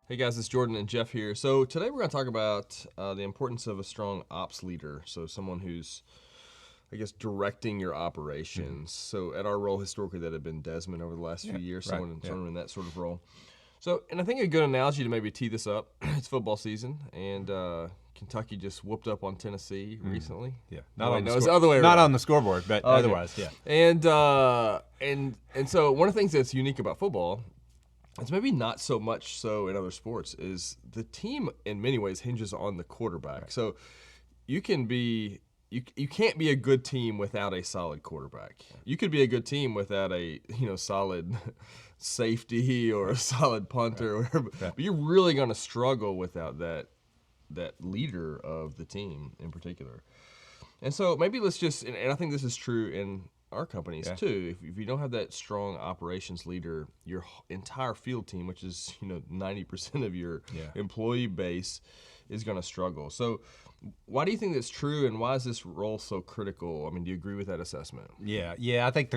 Hey guys, it's Jordan and Jeff here. So today we're going to talk about the importance of a strong ops leader. So someone who's, I guess, directing your operations. So at our role historically, that had been Desmond over the last few years, someone in that sort of role. So, and I think a good analogy to maybe tee this up, it's football season, and Kentucky just whooped up on Tennessee recently. Yeah, It's the other way around. Not on the scoreboard, but otherwise, yeah. And so one of the things that's unique about football, it's maybe not so much so in other sports, is the team in many ways hinges on the quarterback. Right. So you can't be a good team without a solid quarterback. You could be a good team without a solid safety or a solid punter or whatever. Right. But you're really going to struggle without that leader of the team in particular. And so maybe let's just, and I think this is true in our companies too. If you don't have that strong operations leader, your entire field team, which is 90% of your employee base, is going to struggle. So why do you think that's true, and why is this role so critical? I mean, do you agree with that assessment? Yeah. I think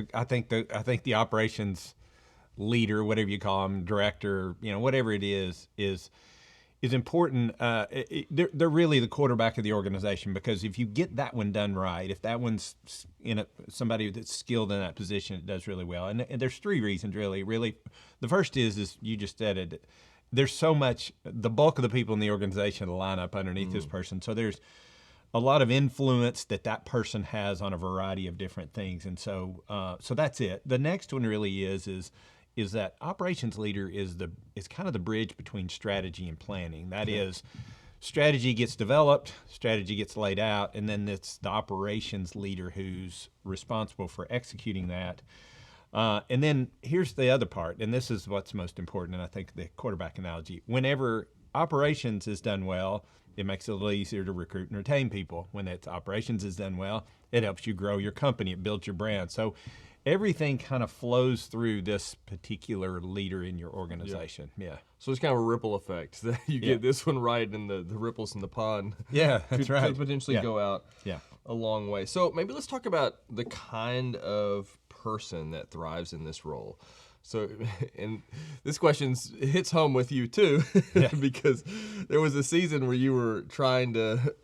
the operations leader, whatever you call them, director, whatever it is important. They're really the quarterback of the organization, because if you get that one done right, if that one's somebody that's skilled in that position, it does really well. And there's three reasons, really. The first is you just said it. There's so much. The bulk of the people in the organization line up underneath this person, so there's a lot of influence that person has on a variety of different things, and so that's it. The next one really is that operations leader is kind of the bridge between strategy and planning. That is, strategy gets developed, strategy gets laid out, and then it's the operations leader who's responsible for executing that. And then here's the other part, and this is what's most important, and I think the quarterback analogy. Whenever operations is done well, it makes it a little easier to recruit and retain people. When it's operations is done well, it helps you grow your company, it builds your brand. So everything kind of flows through this particular leader in your organization. Yeah. So it's kind of a ripple effect that you get this one right, and the ripples in the pond. Yeah, that's right. Could potentially go out a long way. So maybe let's talk about the kind of person that thrives in this role. So, and this question hits home with you too, because there was a season where you were trying to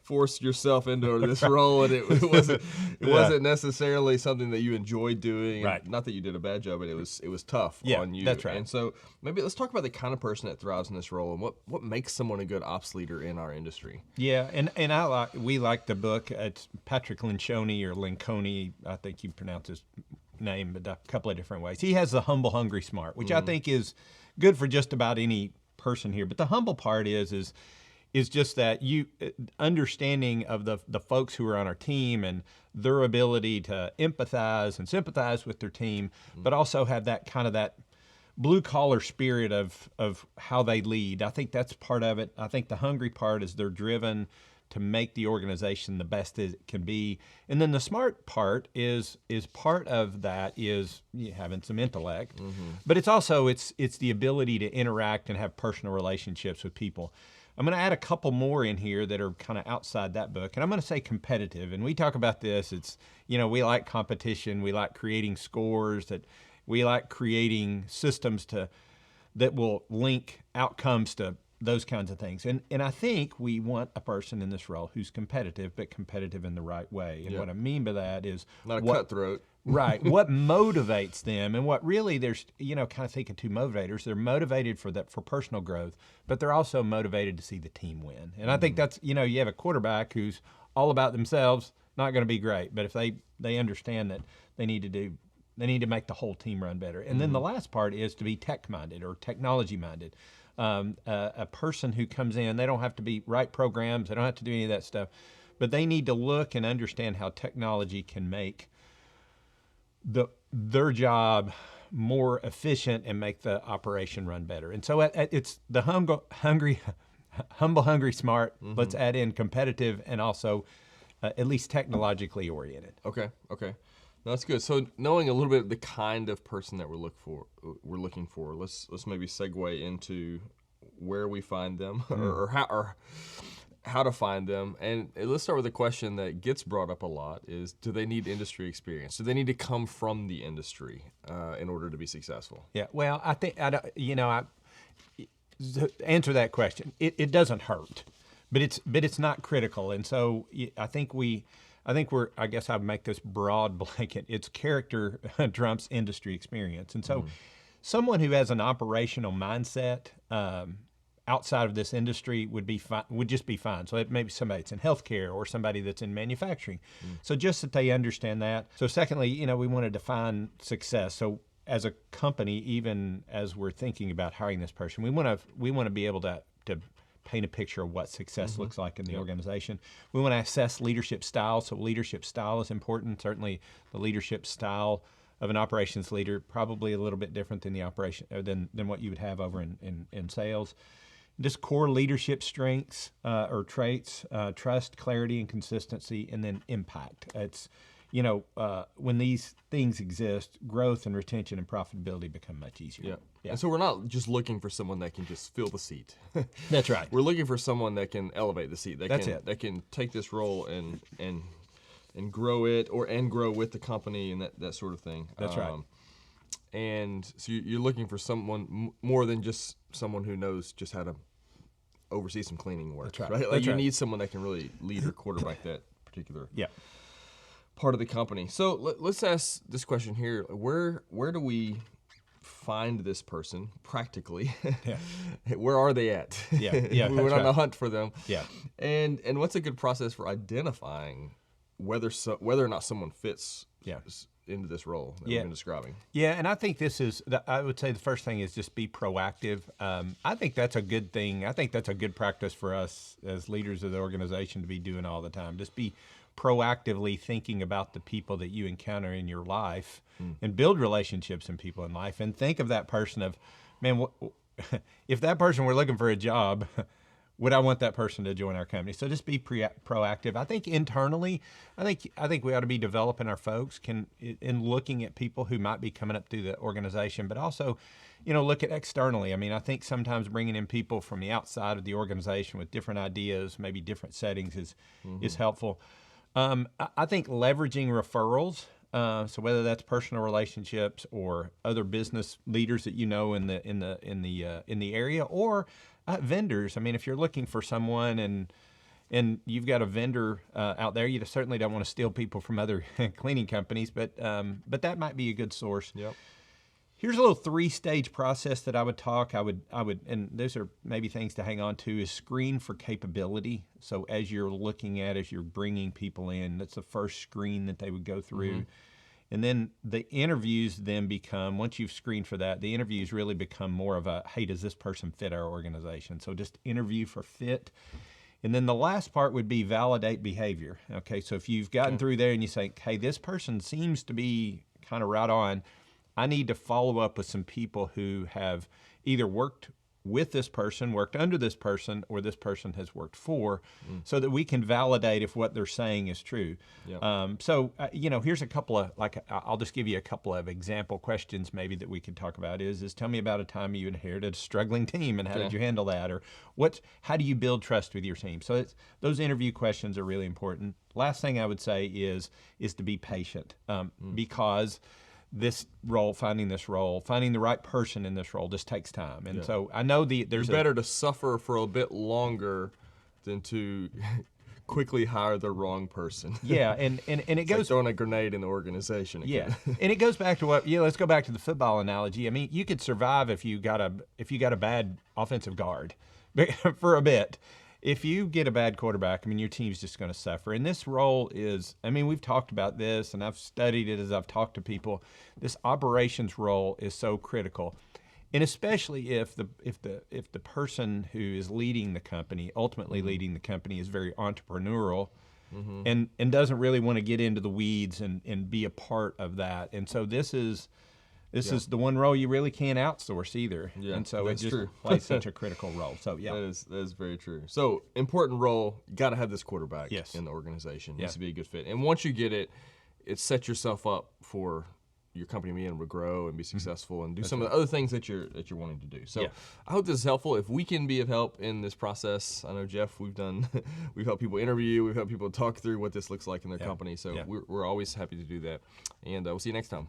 force yourself into this role, and it wasn't necessarily something that you enjoyed doing. Right. Not that you did a bad job, but it was tough on you. That's right. And so maybe let's talk about the kind of person that thrives in this role, and what makes someone a good ops leader in our industry. Yeah, and we like the book. It's Patrick Lencioni or Lenconi, I think you pronounce his name, but a couple of different ways. He has the humble, hungry, smart, which I think is good for just about any person here. But the humble part is just that you understanding of the folks who are on our team and their ability to empathize and sympathize with their team, but also have that kind of that blue collar spirit of how they lead. I think that's part of it. I think the hungry part is they're driven to make the organization the best as it can be. And then the smart part is part of that is having some intellect, but it's also it's the ability to interact and have personal relationships with people. I'm going to add a couple more in here that are kind of outside that book, and I'm going to say competitive. And we talk about this. It's we like competition, we like creating scores, that we like creating systems that will link outcomes to those kinds of things. And I think we want a person in this role who's competitive, but competitive in the right way. And what I mean by that is not a cutthroat. Right. What motivates them, and what really there's, kind of thinking two motivators. They're motivated for personal growth, but they're also motivated to see the team win. And I think that's, you have a quarterback who's all about themselves, not going to be great. But if they understand that they need to make the whole team run better. And then the last part is to be tech-minded or technology-minded. A person who comes in, they don't have to write programs, they don't have to do any of that stuff, but they need to look and understand how technology can make their job more efficient and make the operation run better. And so it's the humble, hungry, smart. Let's add in competitive and also at least technologically oriented. Okay. No, that's good. So knowing a little bit of the kind of person that we're looking for, let's maybe segue into where we find them or how to find them. And let's start with a question that gets brought up a lot: is do they need industry experience? Do they need to come from the industry in order to be successful? Yeah. Well, I think to answer that question, it doesn't hurt, but it's not critical. And so I think I guess I'd make this broad blanket. It's character trumps industry experience. And so someone who has an operational mindset outside of this industry would just be fine. So it may be somebody that's in healthcare or somebody that's in manufacturing. So just that they understand that. So secondly, we want to define success. So as a company, even as we're thinking about hiring this person, we want to be able to paint a picture of what success looks like in the organization. We want to assess leadership style. So leadership style is important. Certainly the leadership style of an operations leader, probably a little bit different than the operation than what you would have over in sales. Just core leadership strengths or traits, trust, clarity, and consistency, and then impact. It's, when these things exist, growth and retention and profitability become much easier. Yeah. And so we're not just looking for someone that can just fill the seat. That's right. We're looking for someone that can elevate the seat. That can take this role and grow it and grow with the company and that sort of thing. That's right. And so you're looking for someone more than just someone who knows just how to oversee some cleaning work. That's right. Like That's you right. need someone that can really lead or quarterback that particular Yeah. part of the company. So let's ask this question here: Where do we find this person practically? Yeah. Where are they at? Yeah. We went on a hunt for them. Yeah. And what's a good process for identifying whether or not someone fits into this role that we've been describing? Yeah, and I think I would say the first thing is just be proactive. I think that's a good thing. I think that's a good practice for us as leaders of the organization to be doing all the time. Just be proactively thinking about the people that you encounter in your life and build relationships and people in life, and think of that person of, man, if that person were looking for a job, would I want that person to join our company? So just be proactive. I think internally, I think we ought to be developing our folks in looking at people who might be coming up through the organization, but also, look at externally. I mean, I think sometimes bringing in people from the outside of the organization with different ideas, maybe different settings is helpful. I think leveraging referrals. So whether that's personal relationships or other business leaders that in the area, or vendors. I mean, if you're looking for someone and you've got a vendor out there, you certainly don't want to steal people from other cleaning companies, but that might be a good source. Yep. Here's a little 3-stage process that I would, and those are maybe things to hang on to, is screen for capability. So as you're bringing people in, that's the first screen that they would go through. And then the interviews then become, once you've screened for that, the interviews really become more of a, hey, does this person fit our organization? So just interview for fit. And then the last part would be validate behavior. Okay, so if you've gotten through there and you say, hey, this person seems to be kind of right on, I need to follow up with some people who have either worked with this person, worked under this person, or this person has worked for, so that we can validate if what they're saying is true. Yep. Here's a couple of, I'll just give you a couple of example questions maybe that we could talk about is tell me about a time you inherited a struggling team and how did you handle that? Or how do you build trust with your team? So those interview questions are really important. Last thing I would say is to be patient, because finding the right person in this role just takes time. And so I know there's better to suffer for a bit longer than to quickly hire the wrong person. Yeah, and it goes like throwing a grenade in the organization again. Yeah, and it goes back to let's go back to the football analogy. I mean, you could survive if you got a bad offensive guard for a bit. If you get a bad quarterback, I mean, your team's just going to suffer. And this role is, I mean, we've talked about this, and I've studied it as I've talked to people. This operations role is so critical, and especially if the person who is leading the company, ultimately leading the company, is very entrepreneurial, and doesn't really want to get into the weeds and be a part of that. And so this is the one role you really can't outsource either. Yeah, and so it just true. plays such a critical role. So yeah, that is very true. So important role. You got to have this quarterback in the organization. Needs to be a good fit. And once you get it, it sets yourself up for your company being able to grow and be successful and do some of the other things that you're wanting to do. So I hope this is helpful. If we can be of help in this process, I know Jeff, we've helped people interview, we've helped people talk through what this looks like in their company. So we're always happy to do that. And we'll see you next time.